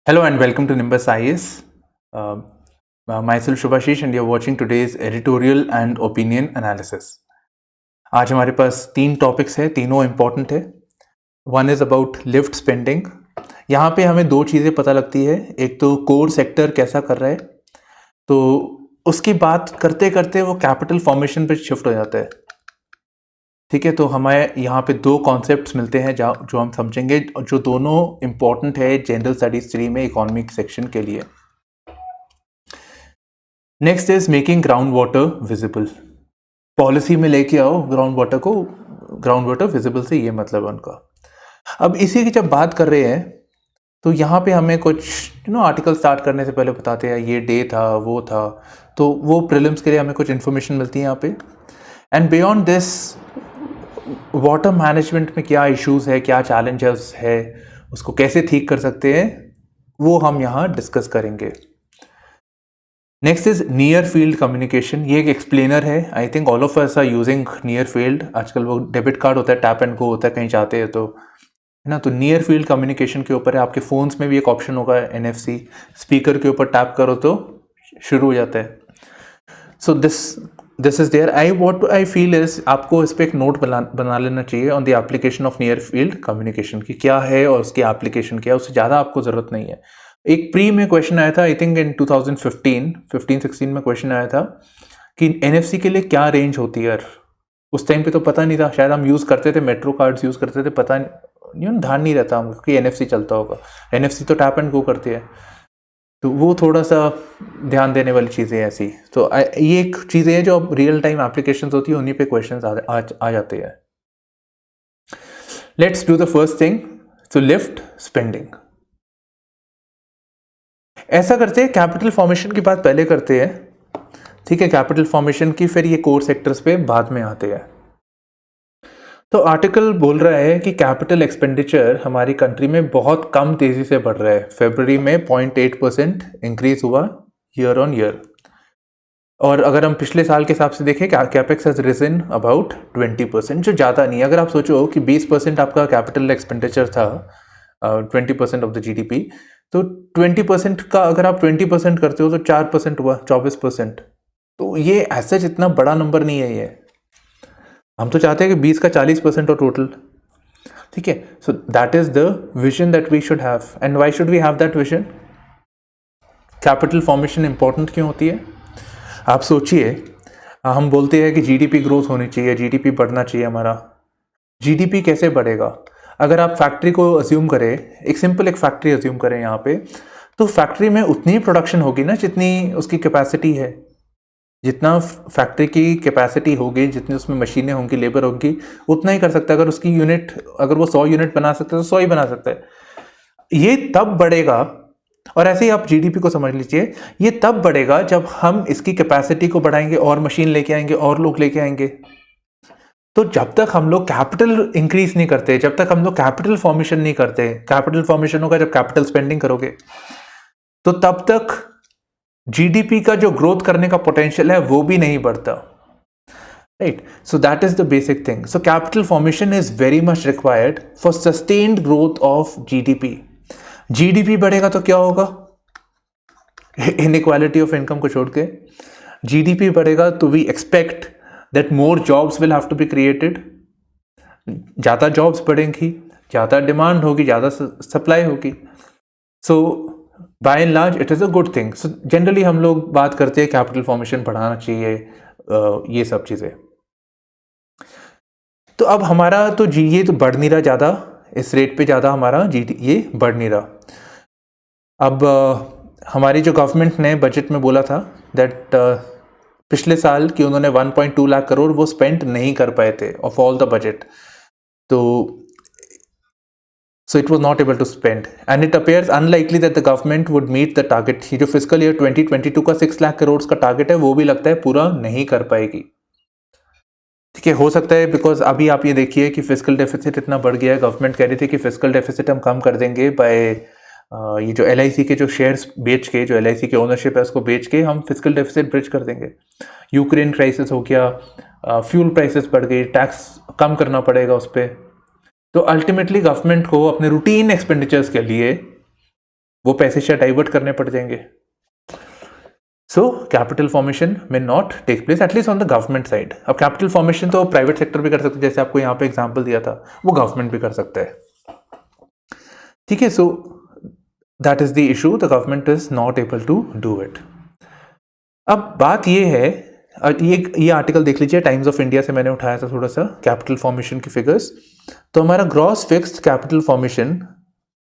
Hello and welcome to Nimbus IS. Myself Shubhashish and you're watching today's editorial and opinion analysis. आज हमारे पास 3 topics है, तीनों important है. One is about lift spending. यहाँ पे हमें 2 चीज़ें पता लगती है. एक तो कोर सेक्टर कैसा कर रहा है, तो उसकी बात करते करते वो कैपिटल फॉर्मेशन पे शिफ्ट हो जाता है. ठीक है, तो हमें यहाँ पे 2 कॉन्सेप्ट्स मिलते हैं जो हम समझेंगे, जो दोनों इम्पॉर्टेंट है जनरल स्टडीज 3 में इकोनॉमिक सेक्शन के लिए. Next is making ground water visible. Policy में लेके आओ ग्राउंड वाटर विजिबल से ये मतलब है उनका. अब इसी की जब बात कर रहे हैं तो यहाँ पे हमें कुछ आर्टिकल स्टार्ट करने से पहले बताते हैं ये डे था वो था, तो वो प्रीलिम्स के लिए हमें कुछ इन्फॉर्मेशन मिलती है यहाँ पे. And beyond this water management में क्या इश्यूज है, क्या चैलेंजेस है, उसको कैसे ठीक कर सकते हैं, वो हम यहाँ डिस्कस करेंगे. Next is near field communication. ये एक एक्सप्लेनर है. I think all of us are using near field. आजकल वो डेबिट कार्ड होता है, टैप एंड गो होता है, कहीं जाते हैं तो है ना. तो नियर फील्ड कम्युनिकेशन के ऊपर है. आपके फ़ोन्स में भी एक ऑप्शन होगा NFC, स्पीकर के ऊपर टैप करो तो शुरू हो जाता है. So this is there. I feel is आपको इस पर एक नोट बना लेना चाहिए on the application of near field communication की क्या है और उसकी एप्लीकेशन क्या है. उससे ज़्यादा आपको ज़रूरत नहीं है. एक प्री में क्वेश्चन आया था, आई थिंक इन 2015-16 में क्वेश्चन आया था कि NFC के लिए क्या रेंज होती है. उस टाइम पे तो पता नहीं था, शायद हम यूज़ करते थे, मेट्रो कार्ड्स यूज़ करते थे, पता नहीं, ध्यान नहीं रहता हमको कि NFC चलता होगा. NFC तो टैप एंड गो करती है, तो वो थोड़ा सा ध्यान देने वाली चीज़ें ऐसी. तो ये एक चीज़ें हैं जो अब रियल टाइम एप्लीकेशंस होती है, उन्हीं पे क्वेश्चंस आ जाते हैं. Let's do the first thing. So lift spending. ऐसा करते हैं, कैपिटल फॉर्मेशन की बात पहले करते हैं. ठीक है, कैपिटल फॉर्मेशन की, फिर ये कोर सेक्टर्स पे बाद में आते हैं. तो आर्टिकल बोल रहा है कि कैपिटल एक्सपेंडिचर हमारी कंट्री में बहुत कम तेजी से बढ़ रहा है. फरवरी में 0.8% इंक्रीज हुआ ईयर ऑन ईयर. और अगर हम पिछले साल के हिसाब से देखें, कैपेक्स हैज रिजन अबाउट 20%, जो ज़्यादा नहीं. अगर आप सोचो कि 20% आपका कैपिटल एक्सपेंडिचर था, 20% ऑफ द GDP, तो 20% का अगर आप 20% करते हो तो 4% हुआ, 24%. तो ये ऐसा इतना बड़ा नंबर नहीं है ये. हम तो चाहते हैं कि 20 का 40% हो टोटल. ठीक है, so that is the vision that we should have. And why should we have that vision? Capital formation important क्यों होती है? आप सोचिए, हम बोलते हैं कि GDP ग्रोथ होनी चाहिए, GDP बढ़ना चाहिए हमारा. GDP कैसे बढ़ेगा? अगर आप फैक्ट्री को अज्यूम करें, एक फैक्ट्री अज्यूम करें यहाँ पे, तो फैक्ट्री में उतनी ही प्रोडक्शन होगी ना जितनी उसकी कैपेसिटी है. जितना फैक्ट्री की कैपेसिटी होगी, जितनी उसमें मशीनें होंगी, लेबर होगी, उतना ही कर सकता है. अगर उसकी यूनिट, अगर वो 100 यूनिट बना सकता है तो 100 ही बना सकता है. ये तब बढ़ेगा. और ऐसे ही आप GDP को समझ लीजिए, ये तब बढ़ेगा जब हम इसकी कैपेसिटी को बढ़ाएंगे और मशीन लेके आएंगे और लोग लेके आएंगे. तो जब तक हम लोग कैपिटल इंक्रीज नहीं करते, जब तक हम लोग कैपिटल फॉर्मेशन नहीं करते, कैपिटल फॉर्मेशन होगा जब कैपिटल स्पेंडिंग करोगे, तो तब तक GDP का जो ग्रोथ करने का पोटेंशियल है वो भी नहीं बढ़ता. Right, so that is the basic thing. So capital formation is very much required for sustained growth of GDP. GDP बढ़ेगा तो क्या होगा? इनइक्वालिटी ऑफ इनकम को छोड़ के GDP बढ़ेगा तो we expect that more jobs will have to be created. ज़्यादा जॉब्स बढ़ेंगी, ज़्यादा डिमांड होगी, ज़्यादा सप्लाई होगी. So by and large it is a good thing. So generally हम लोग बात करते हैं कैपिटल फॉर्मेशन बढ़ाना चाहिए, ये सब चीज़ें. तो अब हमारा तो ये तो बढ़ नहीं रहा ज़्यादा, इस रेट पे ज़्यादा हमारा ये बढ़ नहीं रहा. अब हमारी जो गवर्नमेंट ने बजट में बोला था दैट पिछले साल कि उन्होंने 1.2 लाख करोड़ वो स्पेंड नहीं कर पाए थे ऑफ ऑल द बजट. तो so it was not able to spend and it appears unlikely that the government would meet the target. ये जो फिस्कल ईयर 2022 का 6 लाख करोड़ का टारगेट है वो भी लगता है पूरा नहीं कर पाएगी. ठीक है, हो सकता है बिकॉज अभी आप ये देखिए कि फिस्कल डेफिसिट इतना बढ़ गया है. गवर्नमेंट कह रही थी कि फिस्कल डेफिसिट हम कम कर देंगे बाय ये जो LIC के जो शेयर्स बेच के, जो LIC के ओनरशिप है उसको बेच के हम फिस्कल डेफिसिट ब्रिज कर देंगे. यूक्रेन क्राइसिस हो गया, फ्यूल प्राइसेस बढ़ गई, टैक्स कम करना पड़ेगा उस पर. तो अल्टीमेटली गवर्नमेंट को अपने रूटीन एक्सपेंडिचर्स के लिए वो पैसे शायद डाइवर्ट करने पड़ जाएंगे. सो कैपिटल फॉर्मेशन में not take place at least on the government side. अब कैपिटल फॉर्मेशन तो प्राइवेट सेक्टर भी कर सकते हैं, जैसे आपको यहाँ पे एग्जांपल दिया था, वो गवर्नमेंट भी कर सकता है. ठीक है, so that is the issue, the government is not able to do it. अब बात ये है, ये आर्टिकल देख लीजिए, टाइम्स ऑफ इंडिया से मैंने उठाया था थोड़ा सा कैपिटल फॉर्मेशन की फिगर्स. तो हमारा ग्रॉस फिक्स्ड कैपिटल फॉर्मेशन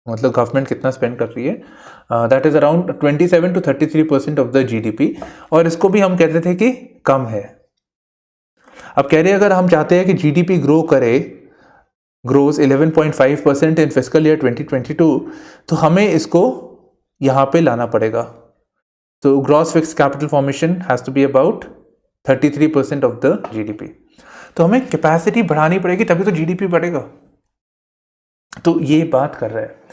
मतलब गवर्नमेंट कितना स्पेंड कर रही है, that is around 27 to 33% of the GDP. और इसको भी हम कहते थे कि कम है. अब कह रहे हैं अगर हम चाहते हैं कि जीडीपी ग्रो करे, ग्रोज 11.5% इन फिस्कल ईयर 2022, तो हमें इसको यहाँ पे लाना पड़ेगा. तो gross fixed capital formation has to be about 33% of the GDP. तो हमें कैपेसिटी बढ़ानी पड़ेगी, तभी तो जीडीपी बढ़ेगा. तो ये बात कर रहा है.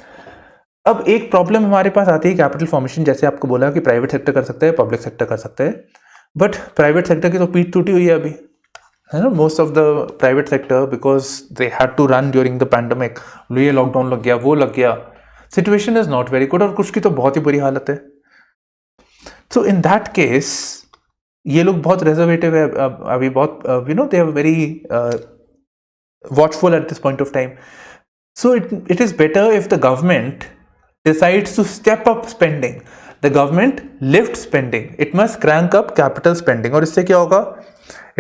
अब एक प्रॉब्लम हमारे पास आती है कैपिटल फॉर्मेशन, जैसे आपको बोला कि प्राइवेट सेक्टर कर सकता है, पब्लिक सेक्टर कर सकता है, बट प्राइवेट सेक्टर की तो पीठ टूटी हुई है अभी, है ना. Most of the private sector because they had to run during the pandemic, ये लॉकडाउन लग गया, वो लग गया, situation is not very good, और कुछ की तो बहुत ही बुरी हालत है. सो इन दैट केस ये लोग बहुत रिजर्वेटिव है अभी, बहुत you know they are very watchful at this point of time. So it is better if the government decides to step up spending. The government lift spending. It must crank up capital spending. और इससे क्या होगा?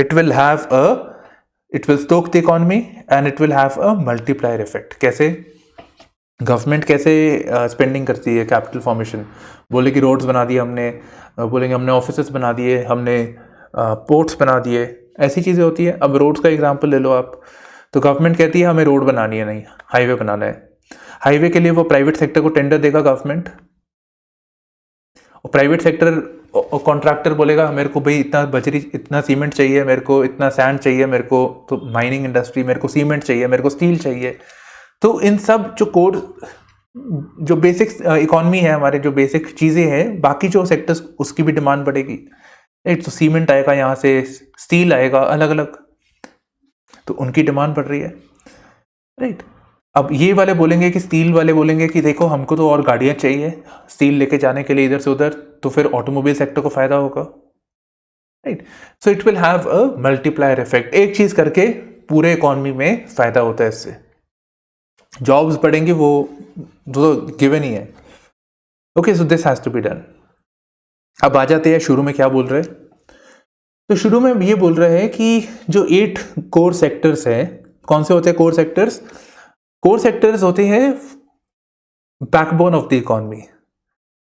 It will stoke the economy and it will have a multiplier effect. कैसे? Government कैसे spending करती है capital formation? बोले कि रोड्स बना दिए हमने, बोलेंगे हमने ऑफिसेस बना दिए, हमने पोर्ट्स बना दिए, ऐसी चीज़ें होती है. अब रोड्स का एग्जाम्पल ले लो आप. तो गवर्नमेंट कहती है हमें रोड बनानी है, नहीं हाईवे बनाना है. हाईवे के लिए वो प्राइवेट सेक्टर को टेंडर देगा गवर्नमेंट, और प्राइवेट सेक्टर कॉन्ट्रैक्टर बोलेगा मेरे को भाई इतना बजरी, इतना सीमेंट चाहिए, मेरे को इतना सैंड चाहिए, मेरे को तो माइनिंग इंडस्ट्री, मेरे को सीमेंट चाहिए, मेरे को स्टील चाहिए. तो इन सब जो कोड, जो बेसिक इकोनॉमी है हमारे, जो बेसिक चीज़ें हैं, बाकी जो सेक्टर्स उसकी भी डिमांड बढ़ेगी. राइट, तो सीमेंट आएगा यहाँ से, स्टील आएगा, अलग अलग, तो उनकी डिमांड बढ़ रही है. राइट, अब ये वाले बोलेंगे कि स्टील वाले बोलेंगे कि देखो हमको तो और गाड़ियाँ चाहिए स्टील लेके जाने के लिए इधर से उधर, तो फिर ऑटोमोबाइल सेक्टर को फायदा होगा. Right, so it will have a multiplier effect. एक चीज करके पूरे इकोनॉमी में फायदा होता है इससे. जॉब्स बढ़ेंगे, वो तो गिवन ही है. Okay, so this has to be done. अब आ जाते हैं शुरू में क्या बोल रहे हैं. तो शुरू में ये बोल रहे हैं कि जो 8 कोर सेक्टर्स हैं, कौन से होते हैं कोर सेक्टर्स? कोर सेक्टर्स होते हैं बैकबोन ऑफ द इकोनॉमी.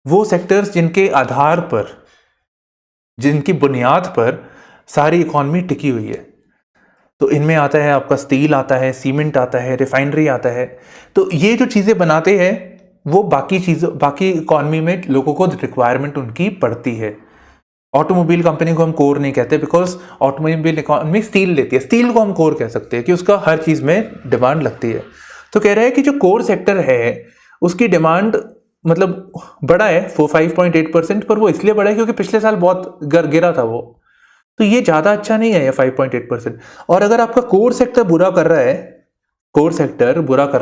वो सेक्टर्स जिनके आधार पर, जिनकी बुनियाद पर सारी इकोनॉमी टिकी हुई है. तो इनमें आता है आपका स्टील आता है, सीमेंट आता है, रिफाइनरी आता है. तो ये जो चीज़ें बनाते हैं वो बाकी चीज़ों, बाकी इकोनॉमी में लोगों को रिक्वायरमेंट उनकी पड़ती है. ऑटोमोबाइल कंपनी को हम कोर नहीं कहते, बिकॉज ऑटोमोबाइल इकोनॉमी स्टील लेती है. स्टील को हम कोर कह सकते हैं कि उसका हर चीज़ में डिमांड लगती है. तो कह रहे हैं कि जो कोर सेक्टर है उसकी डिमांड मतलब बड़ा है 5.8%, पर वो इसलिए बड़ा है क्योंकि पिछले साल बहुत गिरा था वो. तो ये ज़्यादा अच्छा नहीं है ये 5.8%. और अगर आपका कोर सेक्टर बुरा कर रहा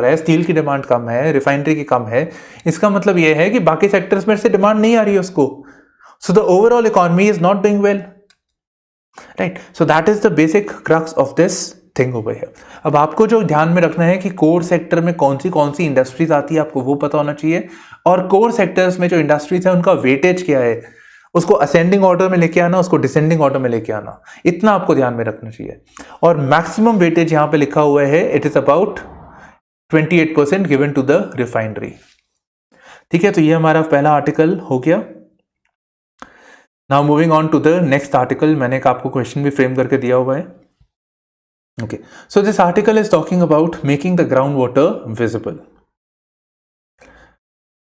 है, स्टील की डिमांड कम है, रिफाइनरी की कम है, इसका मतलब ये है कि बाकी सेक्टर्स में से डिमांड नहीं आ रही है उसको. So the overall economy is not doing well. Right, so that is the basic crux of this thing over here. अब आपको जो ध्यान में रखना है कि कोर सेक्टर में कौन सी इंडस्ट्रीज आती है, आपको वो पता होना चाहिए. और कोर सेक्टर्स में जो इंडस्ट्रीज है उनका वेटेज क्या है, उसको असेंडिंग ऑर्डर में लेके आना, उसको डिसेंडिंग ऑर्डर में लेके आना, इतना आपको ध्यान में रखना चाहिए. और मैक्सिमम वेटेज यहां पे लिखा हुआ है, it is about 28% given to the refinery. ठीक है, तो ये हमारा पहला आर्टिकल हो गया. Now moving on to the next article. मैंने एक आपको क्वेश्चन भी फ्रेम करके दिया हुआ है. Okay, so this article is talking about making the ground water visible.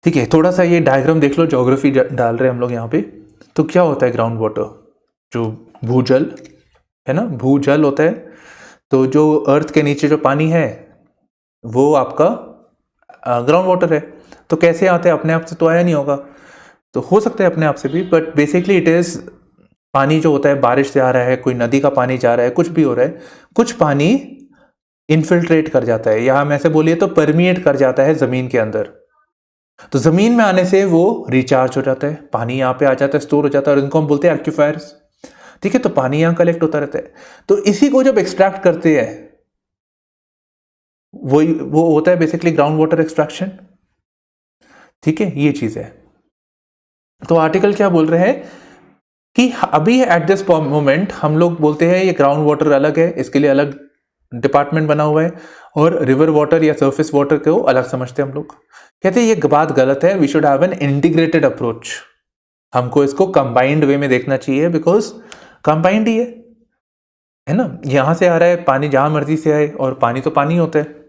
ठीक है, थोड़ा सा ये डायग्राम देख लो, ज्योग्राफी डाल रहे हैं हम लोग यहाँ पे. तो क्या होता है ग्राउंड वाटर? जो भूजल है ना, भूजल होता है. तो जो अर्थ के नीचे जो पानी है वो आपका ग्राउंड वाटर है. तो कैसे आते हैं? अपने आप से तो आया नहीं होगा, तो हो सकता है अपने आप से भी, बट बेसिकली इट इज पानी जो होता है, बारिश से आ रहा है, कोई नदी का पानी जा रहा है, कुछ भी हो रहा है, कुछ पानी इनफिल्ट्रेट कर जाता है, या हम ऐसे बोलिए तो परमिएट कर जाता है जमीन के अंदर. तो जमीन में आने से वो रिचार्ज हो जाता है, पानी यहाँ पे आ जाता है, स्टोर हो जाता है, और इनको हम बोलते हैं एक्यूफायर्स। ठीक है, तो पानी यहाँ कलेक्ट होता रहता है। तो इसी को जब एक्सट्रैक्ट करते हैं, वो होता है बेसिकली ग्राउंड वाटर एक्सट्रैक्शन। ठीक है, ये चीज है। तो आर्टिकल क्या बोल रहे हैं कि अभी एट दिस मोमेंट हम लोग बोलते हैं ये ग्राउंड वाटर अलग है, इसके लिए अलग डिपार्टमेंट बना हुआ है, और रिवर वाटर या सरफेस वाटर को अलग समझते हैं हम लोग। कहते हैं ये बात गलत है, we should have an integrated approach. हमको इसको कंबाइंड वे में देखना चाहिए, बिकॉज कंबाइंड ही है ना। यहां से आ रहा है पानी, जहां मर्जी से आए, और पानी तो पानी होता है।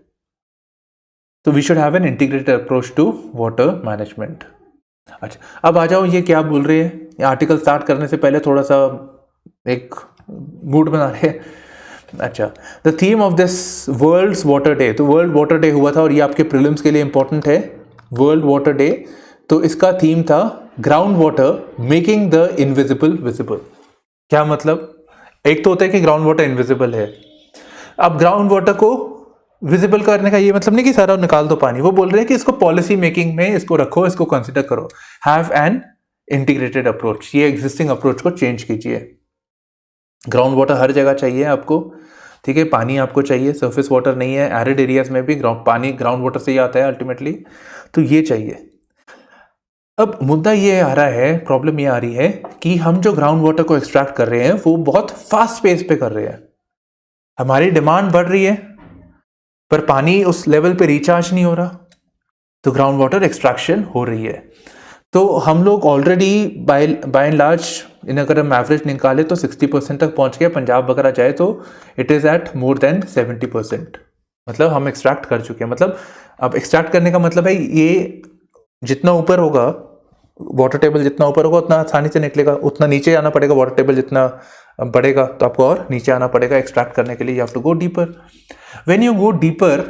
तो we should have an integrated approach to water management. अच्छा, अब आ जाओ ये क्या बोल रहे हैं। ये आर्टिकल स्टार्ट करने से पहले थोड़ा सा एक मूड बना रहे हैं। अच्छा, the theme of this world's water day, तो वर्ल्ड वाटर डे हुआ था, और ये आपके प्रीलिम्स के लिए इंपॉर्टेंट है, वर्ल्ड वाटर डे। तो इसका थीम था ground water making the invisible visible. क्या मतलब? एक तो होता है कि ग्राउंड वाटर इनविजिबल है, अब ग्राउंड वाटर को विजिबल करने का ये मतलब नहीं कि सारा निकाल दो पानी, वो बोल रहे हैं कि इसको पॉलिसी मेकिंग में इसको रखो, इसको कंसिडर करो, हैव एन इंटीग्रेटेड अप्रोच। ये एग्जिस्टिंग अप्रोच को चेंज कीजिए। ग्राउंड वाटर हर जगह चाहिए आपको, ठीक है, पानी आपको चाहिए, सरफेस वाटर नहीं है, एरिड एरियाज में भी पानी ग्राउंड वाटर से ही आता है अल्टीमेटली, तो ये चाहिए। अब मुद्दा ये आ रहा है, प्रॉब्लम ये आ रही है कि हम जो ग्राउंड वाटर को एक्सट्रैक्ट कर रहे हैं वो बहुत फास्ट पेस पे कर रहे हैं। हमारी डिमांड बढ़ रही है पर पानी उस लेवल पे रिचार्ज नहीं हो रहा, तो ग्राउंड वाटर एक्सट्रैक्शन हो रही है। तो हम लोग ऑलरेडी बाय एंड लार्ज, इन अगर हम एवरेज निकाले तो 60% तक पहुंच गए। पंजाब वगैरह जाए तो it is at more than 70%, मतलब हम एक्सट्रैक्ट कर चुके हैं। मतलब अब एक्सट्रैक्ट करने का मतलब है ये जितना ऊपर होगा, वाटर टेबल जितना ऊपर होगा उतना आसानी से निकलेगा, उतना नीचे आना पड़ेगा। वाटर टेबल जितना बढ़ेगा तो आपको और नीचे आना पड़ेगा एक्सट्रैक्ट करने के लिए। You have to go deeper. When you go deeper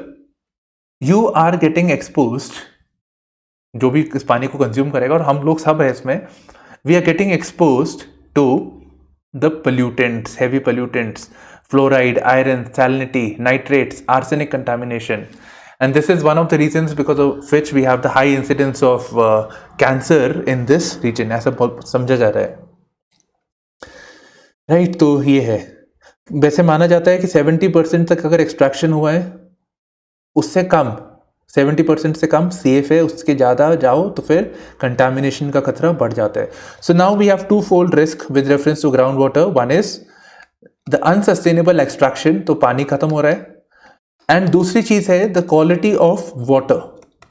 you are getting exposed, जो भी इस पानी को कंज्यूम करेगा, और हम लोग सब है इसमें, we are getting exposed to the pollutants, heavy pollutants, fluoride, iron, salinity, nitrates, arsenic contamination. And this is one of the reasons because of which we have the high incidence of cancer in this region, ऐसा समझा जा रहा है, right. तो ये है, वैसे माना जाता है कि 70% तक अगर एक्सट्रैक्शन हुआ है, उससे कम 70% से कम सेफ है, उसके ज़्यादा जाओ तो फिर कंटामिनेशन का खतरा बढ़ जाता है। So now we have two fold risk with reference to ground water. One is the unsustainable extraction, तो पानी खत्म हो रहा है, एंड दूसरी चीज है द क्वालिटी ऑफ वाटर,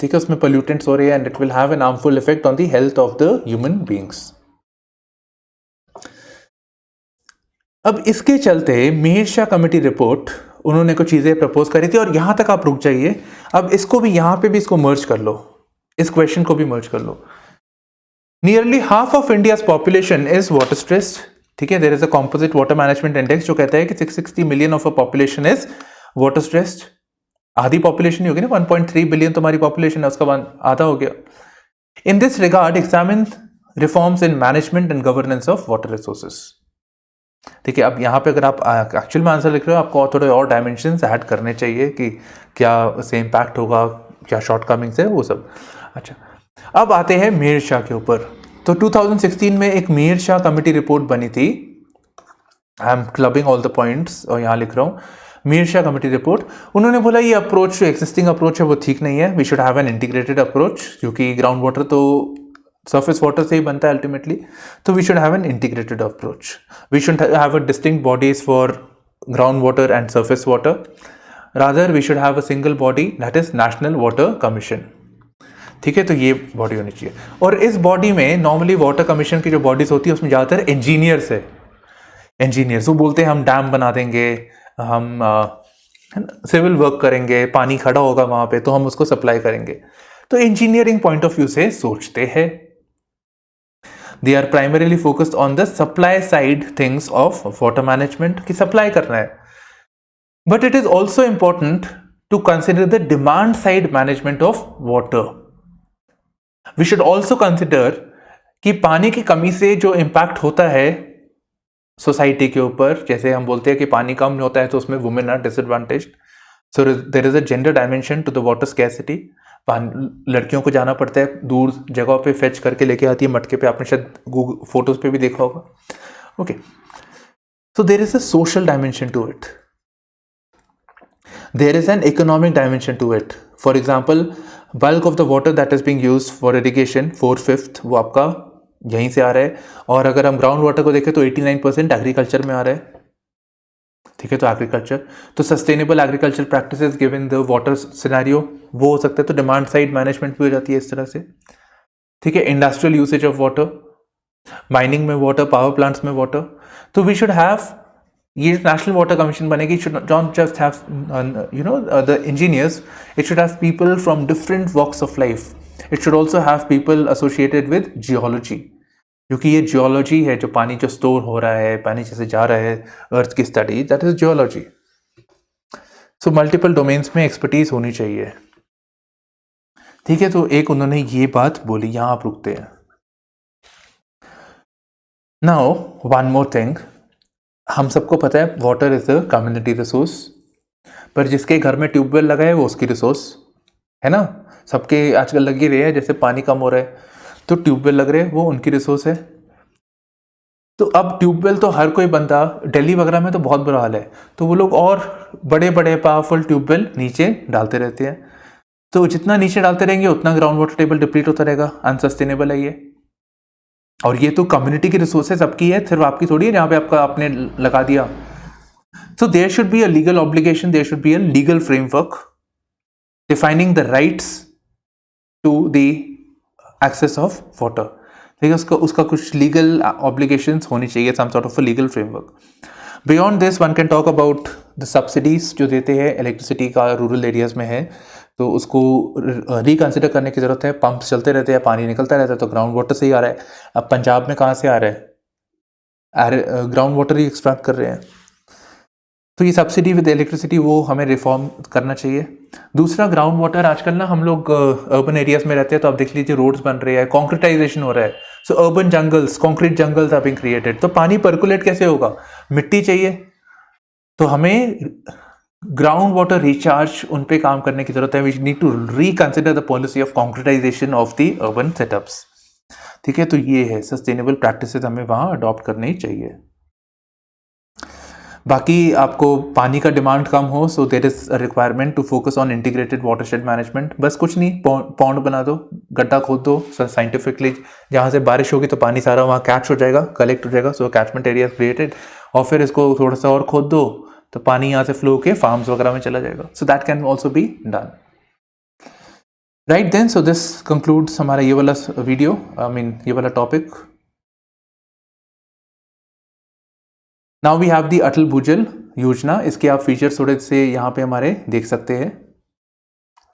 ठीक है, उसमें पोल्यूटेंट्स हो रहे हैं, and it will have an harmful effect on the health of the human beings. अब इसके चलते मिहिर शाह कमेटी रिपोर्ट, उन्होंने कुछ चीजें प्रपोज करी थी, और यहां तक आप रुक जाइए। अब इसको भी यहां पे भी इसको मर्ज कर लो, इस क्वेश्चन को भी मर्ज कर लो। Nearly half of India's population is water stressed, ठीक है, there is a composite water management index जो कहता है कि 660 million of a population is water stressed. आधी पॉपुलेशन ही होगी ना, 1.3 बिलियन तुम्हारी पॉपुलेशन है, उसका आधा हो गया। In this regard examine reforms in management and governance of water resources. ठीक है, अब यहाँ पे अगर आप एक्चुअल में आंसर लिख रहे हो, आपको थोड़े और डायमेंशंस ऐड करने चाहिए कि क्या से इम्पैक्ट होगा, क्या शॉर्टकमिंग्स है, वो सब। अच्छा, अब आते हैं मिहिर शाह के ऊपर। तो 2016 में एक मिहिर शाह कमेटी रिपोर्ट बनी थी। I am clubbing all the points और यहाँ लिख रहा हूँ, मिहिर शाह कमेटी रिपोर्ट। उन्होंने बोला ये अप्रोच जो एक्सिस्टिंग अप्रोच है वो ठीक नहीं है, we should have an integrated approach, क्योंकि ग्राउंड वाटर तो सरफेस वाटर से ही बनता है अल्टीमेटली, तो we should have an integrated approach. We should have a distinct bodies for ground water and surface water, rather we should have a single body, that is national water commission. ठीक है, तो ये body होनी चाहिए। और इस body में normally water commission की जो बॉडीज होती है उसमें ज़्यादातर इंजीनियर्स है। इंजीनियर्स वो बोलते हैं हम डैम बना देंगे, हम सिविल वर्क करेंगे, पानी खड़ा होगा वहां पे तो हम उसको सप्लाई करेंगे, तो इंजीनियरिंग पॉइंट ऑफ व्यू से सोचते हैं। They are primarily focused on the supply side things of water management, की सप्लाई करना है। But it is also important to consider the demand side management of water. We should also consider कि पानी की कमी से जो इंपैक्ट होता है सोसाइटी के ऊपर, जैसे हम बोलते हैं कि पानी कम होता है तो उसमें women are disadvantaged, so there is a gender dimension to the water scarcity. लड़कियों को जाना पड़ता है दूर जगहों पे, फेच करके लेके आती है मटके पे, आपने शायद गूगल फोटोज पे भी देखा होगा. Okay, so there is a social dimension to it. There is an economic dimension to it. For example, bulk of the water that is being used for irrigation, 4/5 वो आपका यहीं से आ रहा है. और अगर हम ग्राउंड वाटर को देखें तो 89% एग्रीकल्चर में आ रहा है. ठीक है, तो एग्रीकल्चर, तो sustainable agriculture practices given the water scenario वो हो सकता है. तो डिमांड साइड मैनेजमेंट भी हो जाती है इस तरह से. ठीक है, industrial usage of water, mining में वाटर, पावर प्लांट्स में वाटर. तो वी शुड हैव, ये नेशनल वाटर कमीशन बनेगी, should not just have the engineers, it should have people from different walks of life. It should also have people associated with geology, क्योंकि ये geology है जो पानी जो store हो रहा है, पानी जैसे जा रहा है, अर्थ की study, that is geology. So multiple domains में एक्सपर्टीज होनी चाहिए. ठीक है, तो एक उन्होंने ये बात बोली, यहां आप रुकते हैं. नाउ वन मोर थिंग, हम सबको पता है water is a community resource, पर जिसके घर में ट्यूबवेल लगा है वो उसकी रिसोर्स है ना. सबके आजकल लग ही रहे हैं, जैसे पानी कम हो रहा है तो ट्यूबवेल लग रहे हैं, वो उनकी रिसोर्स है. तो अब ट्यूबवेल तो हर कोई बंदा, दिल्ली वगैरह में तो बहुत बुरा हाल है, तो वो लोग और बड़े बड़े पावरफुल ट्यूबवेल नीचे डालते रहते हैं. तो जितना नीचे डालते रहेंगे उतना ग्राउंड वाटर टेबल डिप्लीट होता रहेगा. अनसस्टेनेबल है ये. और ये तो कम्युनिटी की रिसोर्सेज सबकी है, सिर्फ आपकी थोड़ी है जहां पे आपका आपने लगा दिया. So there should be a legal obligation, there should be a legal framework defining the rights to the access of water. ठीक है, उसका कुछ लीगल ऑब्लिगेशंस होनी चाहिए, some sort of a legal framework. Beyond this one can talk about the subsidies जो देते हैं electricity का, रूरल एरियाज में है तो उसको रिकंसिडर करने की जरूरत है. पंप चलते रहते हैं, पानी निकलता रहता है, तो ग्राउंड वाटर से ही आ रहा है. अब पंजाब में कहाँ से आ रहा है, ग्राउंड वाटर ही एक्सट्रैक्ट कर रहे हैं. तो ये सब्सिडी विद इलेक्ट्रिसिटी वो हमें रिफॉर्म करना चाहिए. दूसरा, ग्राउंड वाटर आजकल ना हम लोग अर्बन एरियाज में रहते हैं, तो आप देख लीजिए रोड्स बन रहे हैं, कॉन्क्रीटाइजेशन हो रहा है. So urban jungles, concrete jungles are being created. तो पानी पर्कुलेट कैसे होगा, मिट्टी चाहिए. तो हमें ग्राउंड वाटर रिचार्ज उन पे काम करने की जरूरत है. We need to reconsider the policy of concretisation of the urban setups. ठीक है, तो ये है सस्टेनेबल प्रैक्टिसेस हमें वहां अडॉप्ट करनी चाहिए. बाकी आपको पानी का डिमांड कम हो, so there is a requirement to focus on integrated watershed management. बस कुछ नहीं, पॉन्ड बना दो, गड्ढा खोद दो साइंटिफिकली, जहाँ से बारिश होगी तो पानी सारा वहाँ कैच हो जाएगा, कलेक्ट हो जाएगा. सो कैचमेंट एरिया क्रिएटेड, और फिर इसको थोड़ा सा और खोद दो तो पानी यहाँ से फ्लो के फार्म्स वगैरह में चला जाएगा. So that can also be done. Right then, so this concludes हमारा ये वाला वीडियो, ये वाला topic. Now we have the Atal Bhujal Yojana. इसके आप फीचर्स थोड़े से यहाँ पे हमारे देख सकते हैं.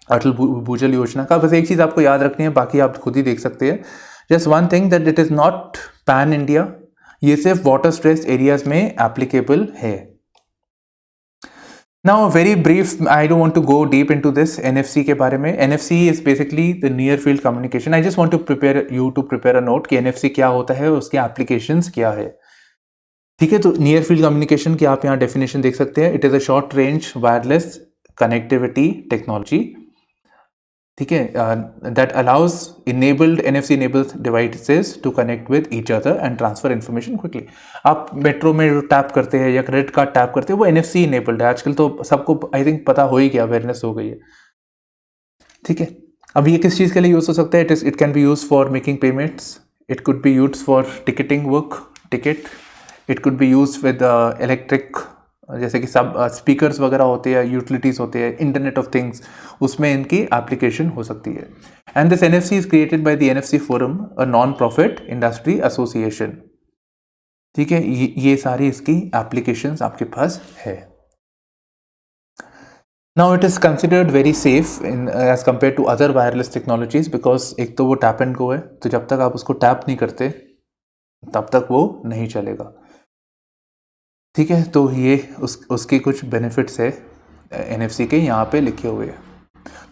अटल भूजल योजना का बस एक चीज आपको याद रखनी है, बाकी आप खुद ही देख सकते हैं. Just one thing, that it is not pan India, ये सिर्फ वाटर स्ट्रेस एरियाज में एप्लीकेबल है. Now very brief, I don't want to go deep into this. NFC के बारे में, NFC is basically the near field communication. I just want to prepare a note कि NFC क्या होता है, उसके एप्लीकेशंस क्या है. ठीक है, तो नियर फील्ड कम्युनिकेशन की आप यहाँ डेफिनेशन देख सकते हैं. It is a short range wireless connectivity technology. ठीक है, that allows enabled NFC enabled devices to connect with each other and transfer information quickly. आप मेट्रो में जो टैप करते हैं या क्रेडिट कार्ड टैप करते हैं वो एनएफसी इनेबल्ड है. आजकल तो सबको आई थिंक पता हो ही गया, अवेयरनेस हो गई है. ठीक है, अब ये किस चीज़ के लिए यूज हो सकता है, it can be use for making payments, it could be use for ticketing work, ticket, it could be use with electric, जैसे कि सब स्पीकर्स वगैरह होते हैं, यूटिलिटीज़ होते हैं, इंटरनेट ऑफ थिंग्स, उसमें इनकी एप्लीकेशन हो सकती है. And this NFC is created by the NFC forum, a non profit industry association. ठीक है, ये सारी इसकी एप्लीकेशंस आपके पास है. Now it is considered very safe in as compare to other wireless technologies, because एक तो वो टैप एंड गो है, तो जब तक आप उसको टैप नहीं करते तब तक वो नहीं चलेगा. ठीक है, तो ये उसके कुछ बेनिफिट्स है एनएफसी के, यहाँ पे लिखे हुए हैं.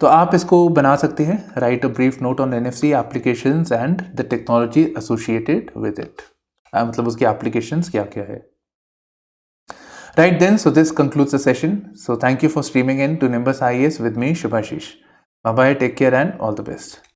तो आप इसको बना सकते हैं, write a brief note on NFC applications and the technology associated with it. मतलब उसकी एप्लीकेशंस क्या क्या है. Right then, so this concludes the session. So thank you for streaming in to Nimbus IAS with me, Shubhashish. Bye bye, take care and all the best.